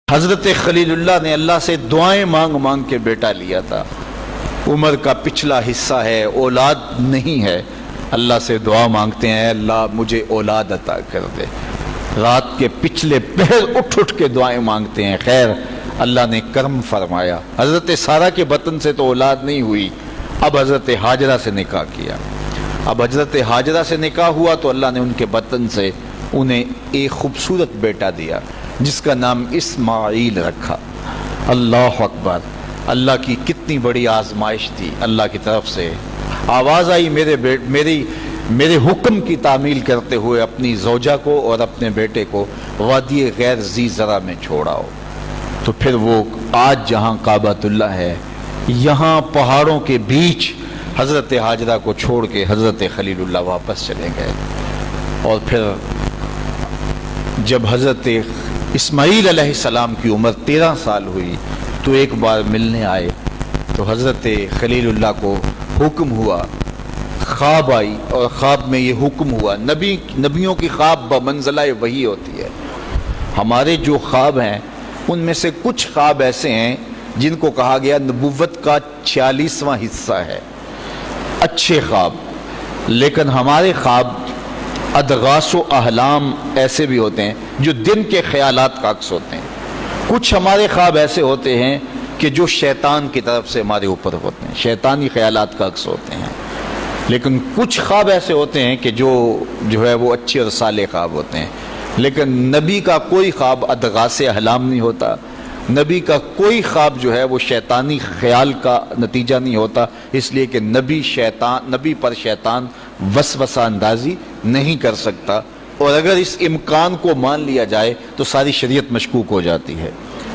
حضرت خلیل اللہ نے اللہ سے دعائیں مانگ مانگ کے بیٹا لیا تھا۔ عمر کا پچھلا حصہ ہے، اولاد نہیں ہے، اللہ سے دعا مانگتے ہیں اللہ مجھے اولاد عطا کر دے۔ رات کے پچھلے پہر اٹھ اٹھ کے دعائیں مانگتے ہیں، خیر اللہ نے کرم فرمایا۔ حضرت سارہ کے بطن سے تو اولاد نہیں ہوئی، اب حضرت ہاجرہ سے نکاح کیا۔ اب حضرت ہاجرہ سے نکاح ہوا تو اللہ نے ان کے بطن سے انہیں ایک خوبصورت بیٹا دیا جس کا نام اسماعیل رکھا۔ اللہ اکبر، اللہ کی کتنی بڑی آزمائش تھی۔ اللہ کی طرف سے آواز آئی میرے حکم کی تعمیل کرتے ہوئے اپنی زوجہ کو اور اپنے بیٹے کو وادی غیر ذی زرع میں چھوڑاؤ۔ تو پھر وہ آج جہاں کعبۃ اللہ ہے، یہاں پہاڑوں کے بیچ حضرت ہاجرہ کو چھوڑ کے حضرت خلیل اللہ واپس چلے گئے۔ اور پھر جب حضرت اسماعیل علیہ السلام کی عمر 13 سال ہوئی تو ایک بار ملنے آئے تو حضرت خلیل اللہ کو حکم ہوا، خواب آئی اور خواب میں یہ حکم ہوا۔ نبیوں کی خواب بمنزلہ وحی ہوتی ہے۔ ہمارے جو خواب ہیں ان میں سے کچھ خواب ایسے ہیں جن کو کہا گیا نبوت کا 46واں حصہ ہے، اچھے خواب، لیکن ہمارے خواب ادغاث و احلام ایسے بھی ہوتے ہیں جو دن کے خیالات کا عکس ہوتے ہیں۔ کچھ ہمارے خواب ایسے ہوتے ہیں کہ جو شیطان کی طرف سے ہمارے اوپر ہوتے ہیں، شیطانی خیالات کا عکس ہوتے ہیں۔ لیکن کچھ خواب ایسے ہوتے ہیں کہ جو ہے وہ اچھے اور صالح خواب ہوتے ہیں۔ لیکن نبی کا کوئی خواب ادغاث احلام نہیں ہوتا، نبی کا کوئی خواب جو ہے وہ شیطانی خیال کا نتیجہ نہیں ہوتا، اس لیے کہ نبی پر شیطان وسوسہ اندازی نہیں کر سکتا، اور اگر اس امکان کو مان لیا جائے تو ساری شریعت مشکوک ہو جاتی ہے۔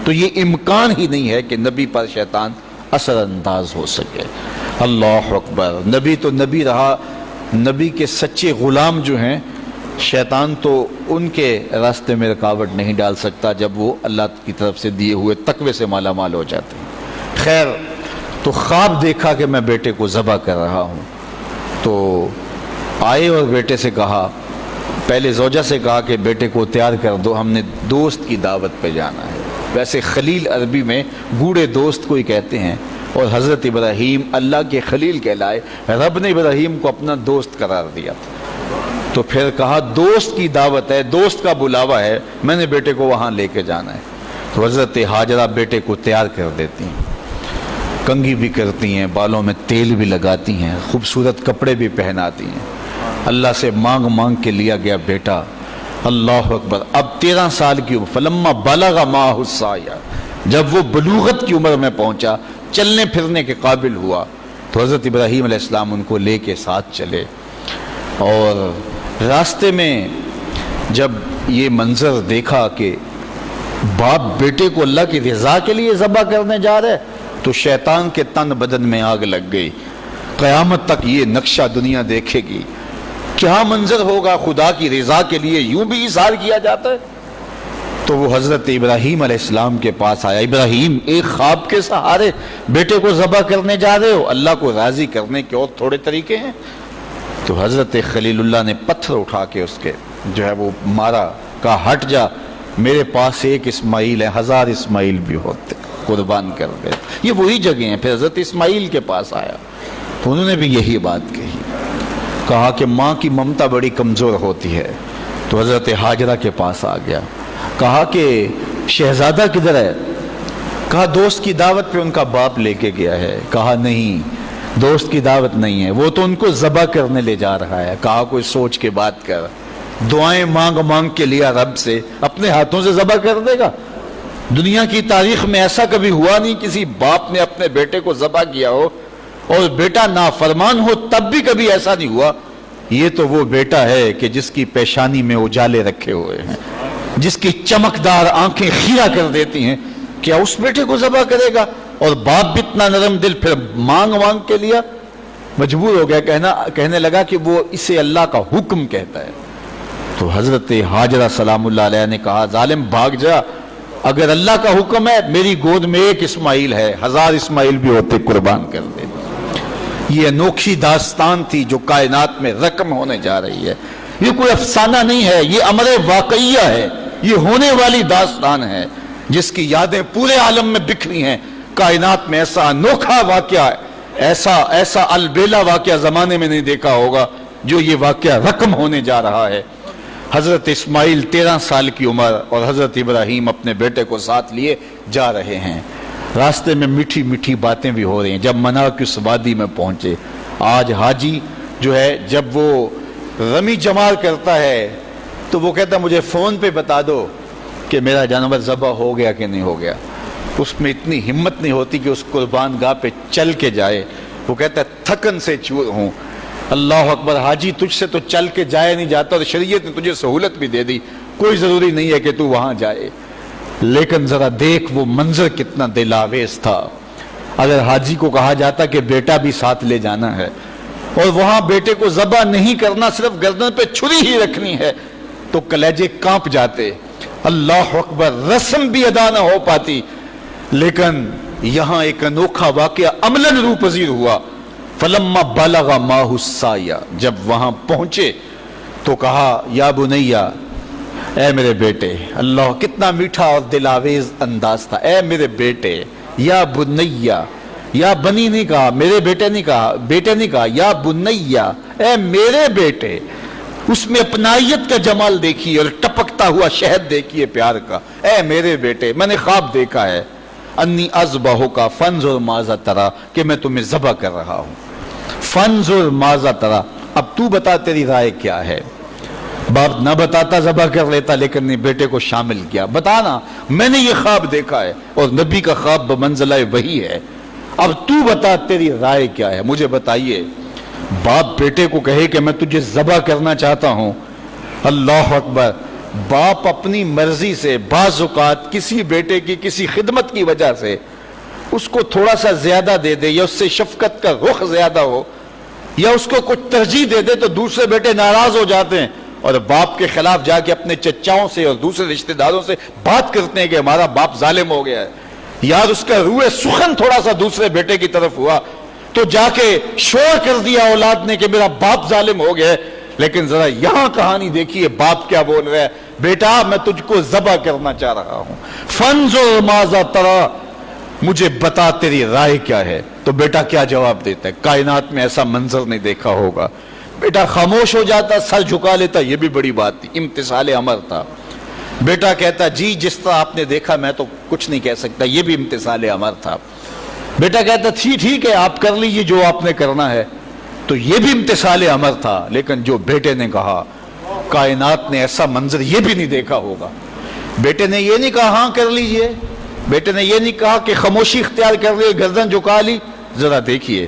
تو یہ امکان ہی نہیں ہے کہ نبی پر شیطان اثر انداز ہو سکے۔ اللہ اکبر، نبی تو نبی رہا، نبی کے سچے غلام جو ہیں شیطان تو ان کے راستے میں رکاوٹ نہیں ڈال سکتا جب وہ اللہ کی طرف سے دیے ہوئے تقوی سے مالا مال ہو جاتے ہیں۔ خیر، تو خواب دیکھا کہ میں بیٹے کو ذبح کر رہا ہوں، تو آئے اور بیٹے سے کہا، پہلے زوجہ سے کہا کہ بیٹے کو تیار کر دو، ہم نے دوست کی دعوت پہ جانا ہے۔ ویسے خلیل عربی میں گوڑے دوست کو ہی کہتے ہیں، اور حضرت ابراہیم اللہ کے خلیل کہلائے، رب نے ابراہیم کو اپنا دوست قرار دیا تھا۔ تو پھر کہا دوست کی دعوت ہے، دوست کا بلاوا ہے، میں نے بیٹے کو وہاں لے کے جانا ہے۔ تو حضرت ہاجرہ بیٹے کو تیار کر دیتی ہیں، کنگھی بھی کرتی ہیں، بالوں میں تیل بھی لگاتی ہیں، خوبصورت کپڑے بھی پہناتی ہیں۔ اللہ سے مانگ مانگ کے لیا گیا بیٹا۔ اللہ اکبر، اب 13 سال کی عمر، فلما بلغ معہ السعی، جب وہ بلوغت کی عمر میں پہنچا، چلنے پھرنے کے قابل ہوا، تو حضرت ابراہیم علیہ السلام ان کو لے کے ساتھ چلے۔ اور راستے میں جب یہ منظر دیکھا کہ باپ بیٹے کو اللہ کی رضا کے لیے ذبح کرنے جا رہے، تو شیطان کے تن بدن میں آگ لگ گئی۔ قیامت تک یہ نقشہ دنیا دیکھے گی، کیا منظر ہوگا خدا کی رضا کے لیے یوں بھی اظہار کیا جاتا ہے۔ تو وہ حضرت ابراہیم علیہ السلام کے پاس آیا، ابراہیم ایک خواب کے سہارے بیٹے کو ذبح کرنے جا رہے ہو، اللہ کو راضی کرنے کے اور تھوڑے طریقے ہیں۔ تو حضرت خلیل اللہ نے پتھر اٹھا کے اس کے جو ہے وہ مارا، کہا ہٹ جا، میرے پاس ایک اسماعیل ہے، 1000 اسماعیل بھی ہوتے، قربان کر دے۔ یہ وہی جگہ ہیں۔ پھر حضرت اسماعیل کے پاس آیا تو انہوں نے بھی یہی بات کہی، کہا کہ ماں کی ممتا بڑی کمزور ہوتی ہے۔ تو حضرت ہاجرہ کے پاس آ گیا، کہا کہ شہزادہ کدھر ہے؟ کہا دوست کی دعوت پہ ان کا باپ لے کے گیا ہے۔ کہا نہیں، دوست کی دعوت نہیں ہے، وہ تو ان کو ذبح کرنے لے جا رہا ہے۔ کہا کوئی سوچ کے بات کر، دعائیں مانگ مانگ کے لیا رب سے، اپنے ہاتھوں سے ذبح کر دے گا؟ دنیا کی تاریخ میں ایسا کبھی ہوا نہیں کسی باپ نے اپنے بیٹے کو ذبح کیا ہو اور بیٹا نافرمان ہو، تب بھی کبھی ایسا نہیں ہوا۔ یہ تو وہ بیٹا ہے کہ جس کی پیشانی میں اجالے رکھے ہوئے ہیں، جس کی چمکدار آنکھیں خیرہ کر دیتی ہیں، کیا اس بیٹے کو ذبح کرے گا؟ اور باپ بھی اتنا نرم دل، پھر مانگ مانگ کے لیا، مجبور ہو گیا، کہنے لگا کہ وہ اسے اللہ کا حکم کہتا ہے۔ تو حضرت ہاجرہ سلام اللہ علیہ نے کہا ظالم بھاگ جا، اگر اللہ کا حکم ہے میری گود میں ایک اسماعیل ہے، 1000 اسماعیل بھی ہوتے قربان کر دے۔ یہ انوکھی داستان تھی جو کائنات میں رقم ہونے جا رہی ہے۔ یہ کوئی افسانہ نہیں ہے، یہ امر واقعیہ ہے، یہ ہونے والی داستان ہے۔ جس کی یادیں پورے عالم میں بکھری ہیں. کائنات میں ایسا انوکھا واقعہ، ایسا البیلا واقعہ زمانے میں نہیں دیکھا ہوگا جو یہ واقعہ رقم ہونے جا رہا ہے. حضرت اسماعیل 13 سال کی عمر اور حضرت ابراہیم اپنے بیٹے کو ساتھ لیے جا رہے ہیں. راستے میں میٹھی میٹھی باتیں بھی ہو رہی ہیں. جب منا کی اس وادی میں پہنچے، آج حاجی جو ہے جب وہ رمی جمار کرتا ہے تو وہ کہتا مجھے فون پہ بتا دو کہ میرا جانور ذبح ہو گیا کہ نہیں ہو گیا. اس میں اتنی ہمت نہیں ہوتی کہ اس قربان گاہ پہ چل کے جائے. وہ کہتا ہے تھکن سے چور ہوں. اللہ اکبر، حاجی تجھ سے تو چل کے جایا نہیں جاتا اور شریعت نے تجھے سہولت بھی دے دی، کوئی ضروری نہیں ہے کہ تو وہاں جائے. لیکن ذرا دیکھ وہ منظر کتنا دل آویز تھا. اگر حاجی کو کہا جاتا کہ بیٹا بھی ساتھ لے جانا ہے اور وہاں بیٹے کو ذبح نہیں کرنا، صرف گردن پہ چھری ہی رکھنی ہے، تو کلیجے کانپ جاتے. اللہ اکبر، رسم بھی ادا نہ ہو پاتی. لیکن یہاں ایک انوکھا واقعہ عملاً روح پذیر ہوا. فلما بلغ ماہ السعی، جب وہاں پہنچے تو کہا یا بنیا، اے میرے بیٹے. اللہ کتنا میٹھا اور دلاویز انداز تھا. اے میرے بیٹے، یا بنیا، یا بنی نہیں کہا، میرے بیٹے نہیں کہا، بیٹے نہیں کہا، یا بنیا، اے میرے بیٹے. اس میں اپنائیت کا جمال دیکھیے اور ٹپکتا ہوا شہد دیکھیے پیار کا. اے میرے بیٹے، میں نے خواب دیکھا ہے، انی اذبحک فانظر ماذا تری، کہ میں تمہیں ذبح کر رہا ہوں. فانظر ماذا تری، اب تو بتا تیری رائے کیا ہے. باپ نہ بتاتا ذبح کر لیتا، لیکن نے بیٹے کو شامل کیا. بتانا، میں نے یہ خواب دیکھا ہے اور نبی کا خواب بمنزلہ وحی ہے. اب تو بتا تیری رائے کیا ہے، مجھے بتائیے. باپ بیٹے کو کہے کہ میں تجھے ذبح کرنا چاہتا ہوں. اللہ اکبر. باپ اپنی مرضی سے بعض اوقات کسی بیٹے کی کسی خدمت کی وجہ سے اس کو تھوڑا سا زیادہ دے دے، یا اس سے شفقت کا رخ زیادہ ہو، یا اس کو کچھ ترجیح دے دے، تو دوسرے بیٹے ناراض ہو جاتے ہیں اور باپ کے خلاف جا کے اپنے چچاؤں سے اور دوسرے رشتہ داروں سے بات کرتے ہیں کہ ہمارا باپ ظالم ہو گیا ہے. یار اس کا روح سخن تھوڑا سا دوسرے بیٹے کی طرف ہوا تو جا کے شور کر دیا اولاد نے کہ میرا باپ ظالم ہو گیا ہے. لیکن ذرا یہاں کہانی دیکھیے، باپ کیا بول رہا ہے، بیٹا میں تجھ کو ذبح کرنا چاہ رہا ہوں. فانظر ماذا تری، مجھے بتا تیری رائے کیا ہے. تو بیٹا کیا جواب دیتا ہے؟ کائنات میں ایسا منظر نہیں دیکھا ہوگا. بیٹا خاموش ہو جاتا، سر جھکا لیتا. یہ بھی بڑی بات تھی، امتثال امر تھا. بیٹا کہتا جی جس طرح آپ نے دیکھا میں تو کچھ نہیں کہہ سکتا. یہ بھی امتثال امر تھا. بیٹا کہتا ٹھیک ہے آپ کر لیجیے جو آپ نے کرنا ہے. تو یہ بھی امتثال امر تھا. لیکن جو بیٹے نے کہا، کائنات نے ایسا منظر یہ بھی نہیں دیکھا ہوگا. بیٹے نے یہ نہیں کہا ہاں کر لیجئے، بیٹے نے یہ نہیں کہا کہ خاموشی اختیار کر لی، گردن جھکا لی. ذرا دیکھیے،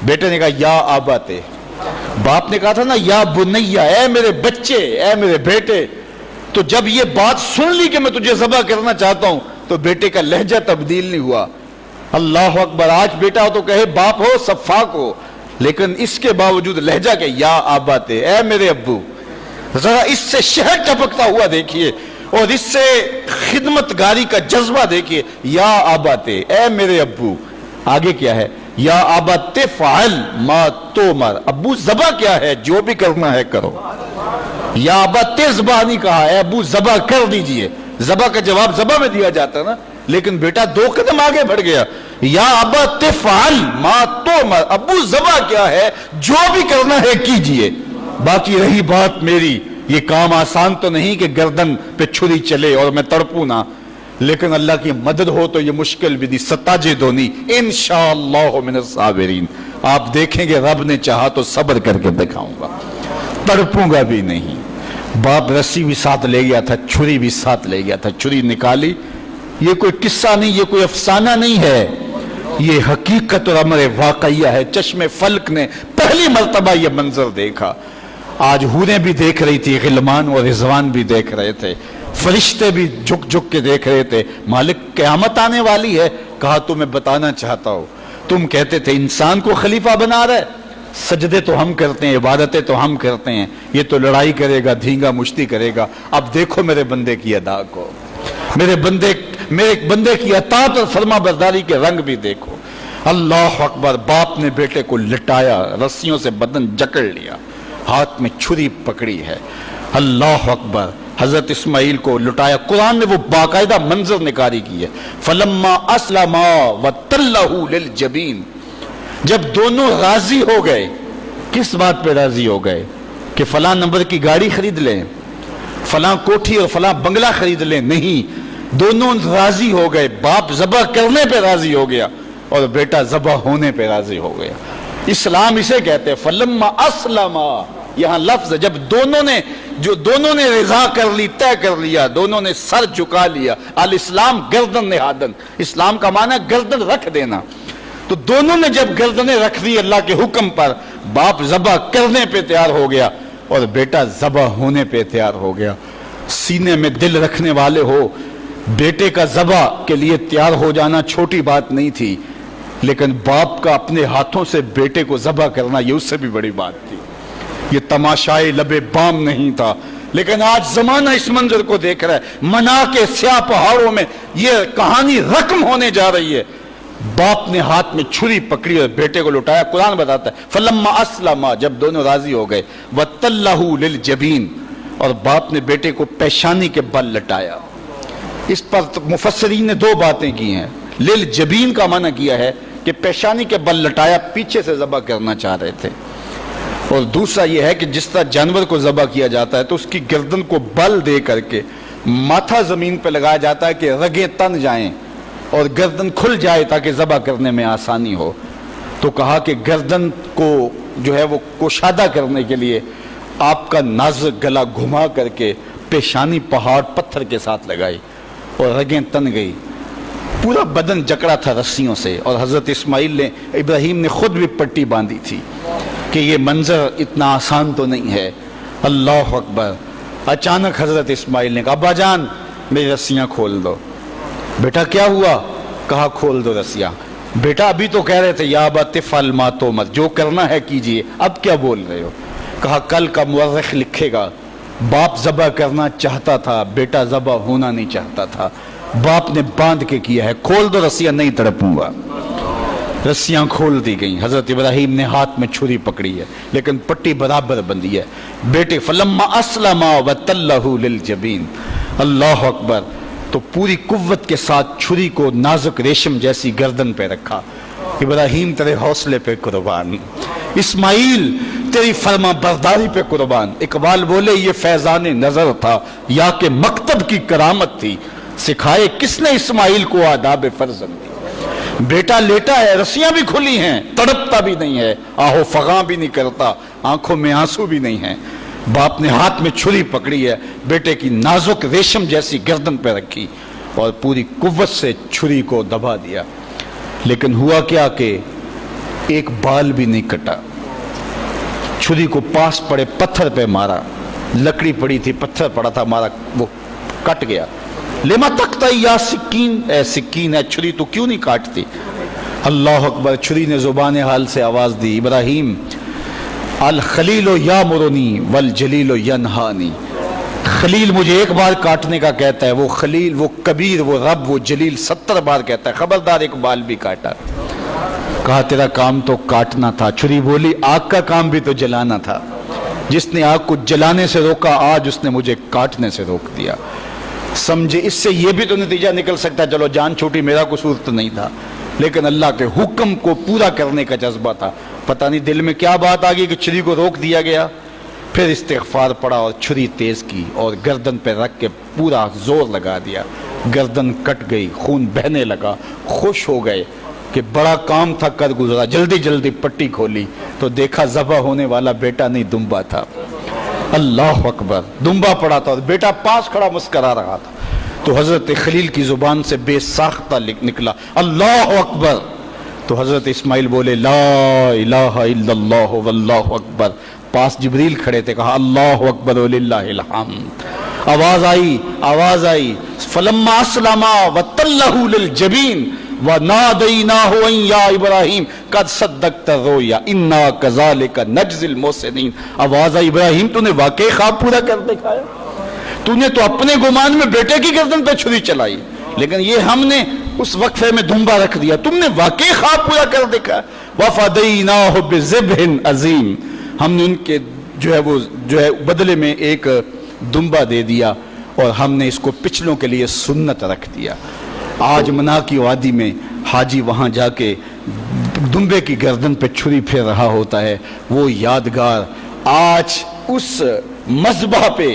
بیٹے نے کہا یا آباتے. باپ نے کہا تھا نا یا بنیا، اے میرے بچے، اے میرے بیٹے. تو جب یہ بات سن لی کہ میں تجھے ذبح کرنا چاہتا ہوں تو بیٹے کا لہجہ تبدیل نہیں ہوا. اللہ اکبر. آج بیٹا ہو تو کہے باپ ہو صفاق ہو، لیکن اس کے باوجود لہجہ کہ یا آباتے، اے میرے ابو. ذرا اس سے شہد ٹپکتا ہوا دیکھیے اور اس سے خدمت گاری کا جذبہ دیکھیے. یا آباتے، اے میرے ابو. آگے کیا ہے؟ یا آبات فعل ما تؤمر، ابو ذبح کیا ہے، جو بھی کرنا ہے کرو. یا آبات ذبح نہیں کہا، اے ابو ذبح کر دیجئے. ذبح کا جواب ذبح میں دیا جاتا نا، لیکن بیٹا 2 قدم آگے بڑھ گیا. یا آبات فعل ما تؤمر، ابو ذبح کیا ہے، جو بھی کرنا ہے کیجئے. باقی رہی بات میری، یہ کام آسان تو نہیں کہ گردن پہ چھری چلے اور میں تڑپوں نہ، لیکن اللہ کی مدد ہو تو یہ مشکل بھی دی. ستاجدونی انشاءاللہ من الصابرین. آپ دیکھیں گے رب نے چاہا تو صبر کر کے دکھاؤں گا، تڑپوں گا بھی نہیں. باپ رسی بھی ساتھ لے گیا تھا، چھری بھی ساتھ لے گیا تھا. چھری نکالی. یہ کوئی قصہ نہیں، یہ کوئی افسانہ نہیں ہے، یہ حقیقت اور امر واقعیہ ہے. چشم فلک نے پہلی مرتبہ یہ منظر دیکھا. آج حوریں بھی دیکھ رہی تھی، غلمان اور رضوان بھی دیکھ رہے تھے، فرشتے بھی جھک جھک کے دیکھ رہے تھے. مالک قیامت آنے والی ہے. کہا تمہیں بتانا چاہتا ہوں، تم کہتے تھے انسان کو خلیفہ بنا رہے، سجدے تو ہم کرتے ہیں، عبادتیں تو ہم کرتے ہیں، یہ تو لڑائی کرے گا، دھینگا مشتی کرے گا. اب دیکھو میرے بندے کی ادا کو، میرے بندے کی اطاعت اور فرما برداری کے رنگ بھی دیکھو. اللہ اکبر. باپ نے بیٹے کو لٹایا، رسیوں سے بدن جکڑ لیا، ہاتھ میں چھری پکڑی ہے. اللہ اکبر. حضرت اسماعیل کو لٹایا. قرآن نے وہ باقاعدہ منظر نگاری کی ہے. فلما اسلما وتلہ للجبین، جب دونوں راضی ہو گئے. کس بات پہ راضی ہو گئے؟ کہ فلاں نمبر کی گاڑی خرید لیں، فلاں کوٹھی اور فلاں بنگلہ خرید لیں. نہیں، دونوں راضی ہو گئے. باپ ذبح کرنے پہ راضی ہو گیا اور بیٹا ذبح ہونے پہ راضی ہو گیا. اسلام اسے کہتے ہیں فلما اسلما. یہاں لفظ جب دونوں نے رضا کر لی، طے کر لیا، دونوں نے سر جھکا لیا. الاسلام گردن نہادن، اسلام کا معنی گردن رکھ دینا. تو دونوں نے جب گردنیں رکھ دی اللہ کے حکم پر، باپ ذبح کرنے پہ تیار ہو گیا اور بیٹا ذبح ہونے پہ تیار ہو گیا. سینے میں دل رکھنے والے ہو، بیٹے کا ذبح کے لیے تیار ہو جانا چھوٹی بات نہیں تھی، لیکن باپ کا اپنے ہاتھوں سے بیٹے کو ذبح کرنا یہ اس سے بھی بڑی بات تھی. یہ تماشائے لبے بام نہیں تھا. لیکن آج زمانہ اس منظر کو دیکھ رہا ہے. منا کے سیاہ پہاڑوں میں یہ کہانی رقم ہونے جا رہی ہے. باپ نے ہاتھ میں چھری پکڑی اور بیٹے کو لٹایا. قرآن بتاتا ہے فلما اسلما، جب دونوں راضی ہو گئے. وتلہ للجبین، اور باپ نے بیٹے کو پیشانی کے بل لٹایا. اس پر مفسرین نے دو باتیں کی ہیں. للجبین کا معنی کیا ہے کہ پیشانی کے بل لٹایا، پیچھے سے ذبح کرنا چاہ رہے تھے. اور دوسرا یہ ہے کہ جس طرح جانور کو ذبح کیا جاتا ہے تو اس کی گردن کو بل دے کر کے ماتھا زمین پہ لگایا جاتا ہے کہ رگیں تن جائیں اور گردن کھل جائے تاکہ ذبح کرنے میں آسانی ہو. تو کہا کہ گردن کو جو ہے وہ کشادہ کرنے کے لیے آپ کا نازک گلا گھما کر کے پیشانی پہاڑ پتھر کے ساتھ لگائی اور رگیں تن گئی. پورا بدن جکڑا تھا رسیوں سے. اور حضرت ابراہیم نے خود بھی پٹی باندھی تھی کہ یہ منظر اتنا آسان تو نہیں ہے. اللہ اکبر. اچانک حضرت اسماعیل نے کہا ابا جان میری رسیاں کھول دو. بیٹا کیا ہوا؟ کہا کھول دو رسیاں. بیٹا ابھی تو کہہ رہے تھے یا ابا تفعل ما تؤمر، جو کرنا ہے کیجئے، اب کیا بول رہے ہو؟ کہا کل کا مورخ لکھے گا باپ ذبح کرنا چاہتا تھا، بیٹا ذبح ہونا نہیں چاہتا تھا. باپ نے باندھ کے کیا ہے. کھول دو رسیاں، نہیں تڑپوں گا. رسیاں کھول دی گئیں. حضرت ابراہیم نے ہاتھ میں چھری پکڑی ہے لیکن پٹی برابر بندھی ہے. بیٹے فلما اسلما وتلہ للجبین. اللہ اکبر. تو پوری قوت کے ساتھ چھری کو نازک ریشم جیسی گردن پہ رکھا. ابراہیم تیرے حوصلے پہ قربان، اسماعیل تیری فرما برداری پہ قربان. اقبال بولے یہ فیضان نظر تھا یا کہ مکتب کی کرامت تھی، سکھائے کس نے اسماعیل کو آداب فرزندی. بیٹا لیٹا ہے، رسیاں بھی کھلی ہیں، تڑپتا بھی نہیں ہے، آہو فغاں بھی نہیں کرتا، آنکھوں میں آنسو بھی نہیں ہے. باپ نے ہاتھ میں چھری پکڑی ہے، بیٹے کی نازک ریشم جیسی گردن پہ رکھی اور پوری قوت سے چھری کو دبا دیا. لیکن ہوا کیا کہ ایک بال بھی نہیں کٹا. چھری کو پاس پڑے پتھر پہ مارا. لکڑی پڑی تھی، پتھر پڑا تھا، مارا، وہ کٹ گیا. لما تقطع یا سکین، اے سکین ہے چھری تو کیوں نہیں کاٹتی؟ اللہ اکبر. چھری نے زبان حال سے آواز دی ابراہیم الخلیل یامرنی والجلیل ینہانی. خلیل مجھے ایک بار کاٹنے کا کہتا ہے، وہ خلیل، وہ کبیر، وہ رب، وہ جلیل 70 بار کہتا ہے خبردار ایک بال بھی کاٹا. کہا تیرا کام تو کاٹنا تھا. چھری بولی آگ کا کام بھی تو جلانا تھا. جس نے آگ کو جلانے سے روکا آج اس نے مجھے کاٹنے سے روک دیا. سمجھے اس سے یہ بھی تو نتیجہ نکل سکتا ہے چلو جان چھوٹی، میرا قصور تو نہیں تھا، لیکن اللہ کے حکم کو پورا کرنے کا جذبہ تھا. پتہ نہیں دل میں کیا بات آ گئی کہ چھری کو روک دیا گیا. پھر استغفار پڑا اور چھری تیز کی اور گردن پہ رکھ کے پورا زور لگا دیا. گردن کٹ گئی، خون بہنے لگا. خوش ہو گئے کہ بڑا کام تھا کر گزرا. جلدی جلدی پٹی کھولی تو دیکھا ذبح ہونے والا بیٹا نہیں دمبا تھا. اللہ اکبر. دمبا پڑا تھا اور بیٹا پاس کھڑا مسکرا رہا تھا. تو حضرت خلیل کی زبان سے بے ساختہ نکلا اللہ اکبر. تو حضرت اسماعیل بولے لا الہ الا اللہ واللہ اکبر. پاس جبریل کھڑے تھے، کہا اللہ اکبر وللہ الحمد. آواز آئی فلما اسلما وتلہ للجبین ونادیناہ ان یا ابراہیم قد صدقت الرؤیا انا کذالک نجزی المحسنین. آواز آئی ابراہیم تو نے واقعی خواب پورا کر دکھایا. تو نے تو اپنے گمان میں بیٹے کی گردن پہ چھری چلائی، لیکن یہ ہم نے اس وقفے میں دھمبا رکھ دیا. تم نے واقعی خواب پورا کر دکھا. وفدیناہ بذبح عظیم. ہم نے ان کے جو ہے بدلے میں ایک دمبا دے دیا اور ہم نے اس کو پچھلوں کے لیے سنت رکھ دیا۔ آج منا کی وادی میں حاجی وہاں جا کے دمبے کی گردن پہ چھری پھیر رہا ہوتا ہے، وہ یادگار آج اس مذبح پہ،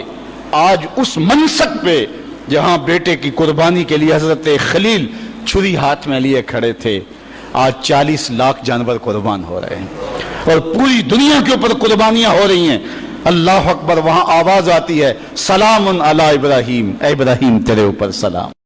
آج اس منصب پہ جہاں بیٹے کی قربانی کے لیے حضرت خلیل چھری ہاتھ میں لیے کھڑے تھے، آج 40 لاکھ جانور قربان ہو رہے ہیں اور پوری دنیا کے اوپر قربانیاں ہو رہی ہیں۔ اللہ اکبر، وہاں آواز آتی ہے سلام علی ابراہیم، اے ابراہیم تیرے اوپر سلام۔